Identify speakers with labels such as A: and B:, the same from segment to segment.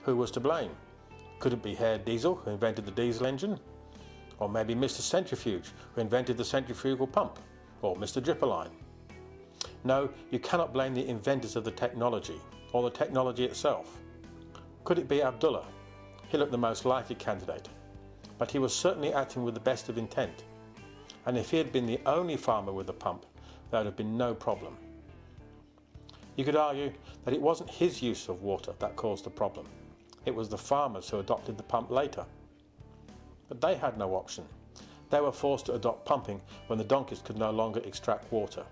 A: Who was to blame? Could it be Herr Diesel, who invented the diesel engine? Or maybe Mr. Centrifuge, who invented the centrifugal pump? Or Mr. Dripperline? No, you cannot blame the inventors of the technology, or the technology itself. Could it be Abdullah? He looked the most likely candidate, but he was certainly acting with the best of intent. And if he had been the only farmer with a pump, there would have been no problem. You could argue that it wasn't his use of water that caused the problem. It was the farmers who adopted the pump later. But they had no option. They were forced to adopt pumping when the donkeys could no longer extract water.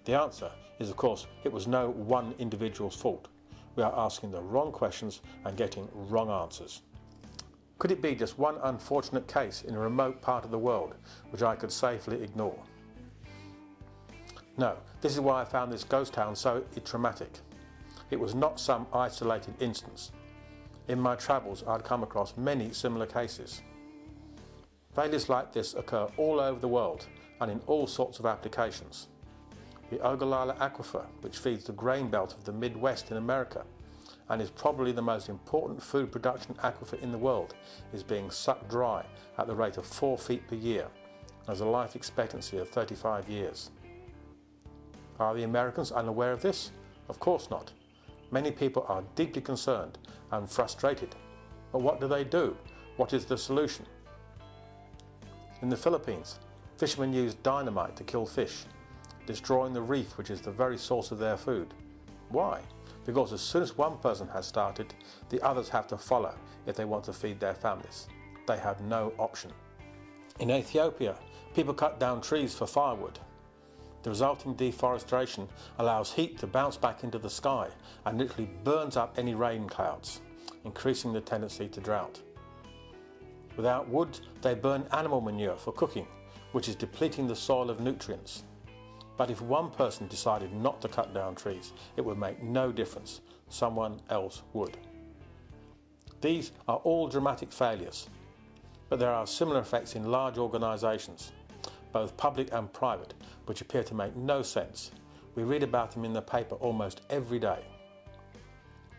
A: The answer is, of course, it was no one individual's fault. We are asking the wrong questions and getting wrong answers. Could it be just one unfortunate case in a remote part of the world which I could safely ignore? No, this is why I found this ghost town so traumatic. It was not some isolated instance. In my travels, I'd come across many similar cases. Failures like this occur all over the world and in all sorts of applications. The Ogallala Aquifer, which feeds the grain belt of the Midwest in America and is probably the most important food production aquifer in the world, is being sucked dry at the rate of 4 feet per year and has a life expectancy of 35 years. Are the Americans unaware of this? Of course not. Many people are deeply concerned and frustrated. But what do? What is the solution? In the Philippines, fishermen use dynamite to kill fish, destroying the reef which is the very source of their food. Why? Because as soon as one person has started, the others have to follow if they want to feed their families. They have no option. In Ethiopia, people cut down trees for firewood. The resulting deforestation allows heat to bounce back into the sky and literally burns up any rain clouds, increasing the tendency to drought. Without wood, they burn animal manure for cooking, which is depleting the soil of nutrients. But if one person decided not to cut down trees, it would make no difference. Someone else would. These are all dramatic failures, but there are similar effects in large organisations, both public and private, which appear to make no sense. We read about them in the paper almost every day.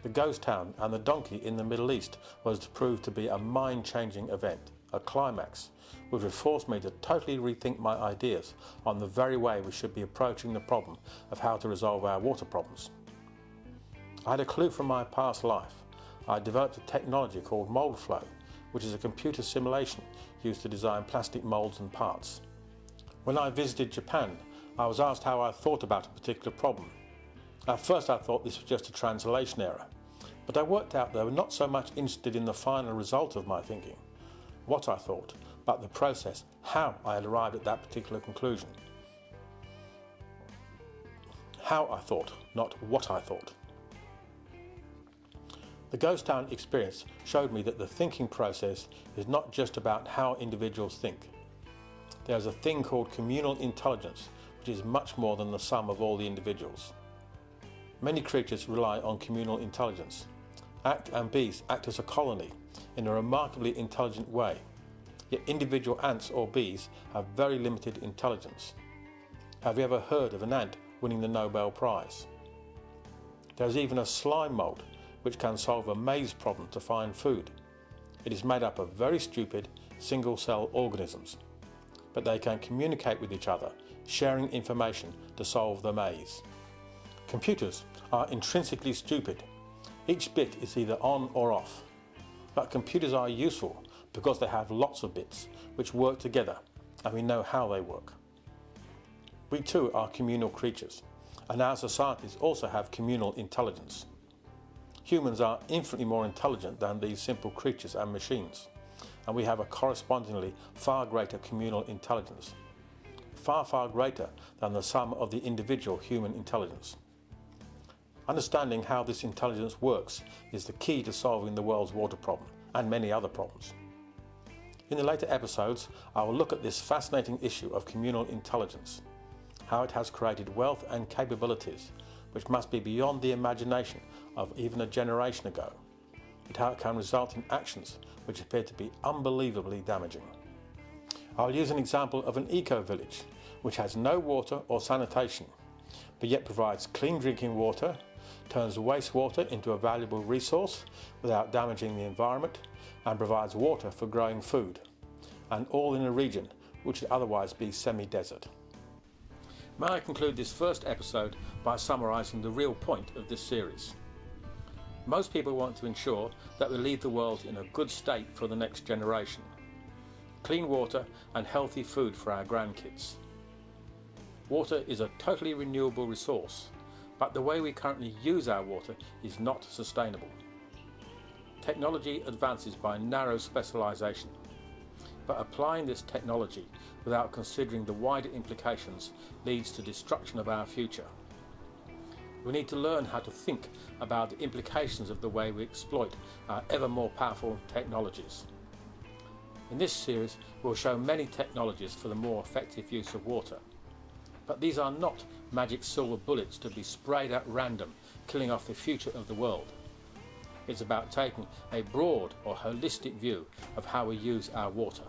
A: The ghost town and the donkey in the Middle East was to prove to be a mind-changing event, a climax, which would force me to totally rethink my ideas on the very way we should be approaching the problem of how to resolve our water problems. I had a clue from my past life. I developed a technology called mold flow, which is a computer simulation used to design plastic molds and parts. When I visited Japan, I was asked how I thought about a particular problem. At first I thought this was just a translation error, but I worked out they were not so much interested in the final result of my thinking, what I thought, but the process, how I had arrived at that particular conclusion. How I thought, not what I thought. The ghost town experience showed me that the thinking process is not just about how individuals think. There is a thing called communal intelligence, which is much more than the sum of all the individuals. Many creatures rely on communal intelligence. Ants and bees act as a colony in a remarkably intelligent way, yet individual ants or bees have very limited intelligence. Have you ever heard of an ant winning the Nobel Prize? There is even a slime mold which can solve a maze problem to find food. It is made up of very stupid single-cell organisms, but they can communicate with each other, sharing information to solve the maze. Computers are intrinsically stupid. Each bit is either on or off. But computers are useful because they have lots of bits which work together, and we know how they work. We too are communal creatures, and our societies also have communal intelligence. Humans are infinitely more intelligent than these simple creatures and machines, and we have a correspondingly far greater communal intelligence, far greater than the sum of the individual human intelligence. Understanding how this intelligence works is the key to solving the world's water problem and many other problems. In the later episodes, I will look at this fascinating issue of communal intelligence, how it has created wealth and capabilities which must be beyond the imagination of even a generation ago, and how it can result in actions which appear to be unbelievably damaging. I'll use an example of an eco-village which has no water or sanitation, but yet provides clean drinking water, turns wastewater into a valuable resource without damaging the environment, and provides water for growing food, and all in a region which would otherwise be semi-desert. May I conclude this first episode by summarising the real point of this series. Most people want to ensure that we leave the world in a good state for the next generation. Clean water and healthy food for our grandkids. Water is a totally renewable resource, but the way we currently use our water is not sustainable. Technology advances by narrow specialisation, but applying this technology without considering the wider implications leads to destruction of our future. We need to learn how to think about the implications of the way we exploit our ever more powerful technologies. In this series, we'll show many technologies for the more effective use of water. But these are not magic silver bullets to be sprayed at random, killing off the future of the world. It's about taking a broad or holistic view of how we use our water.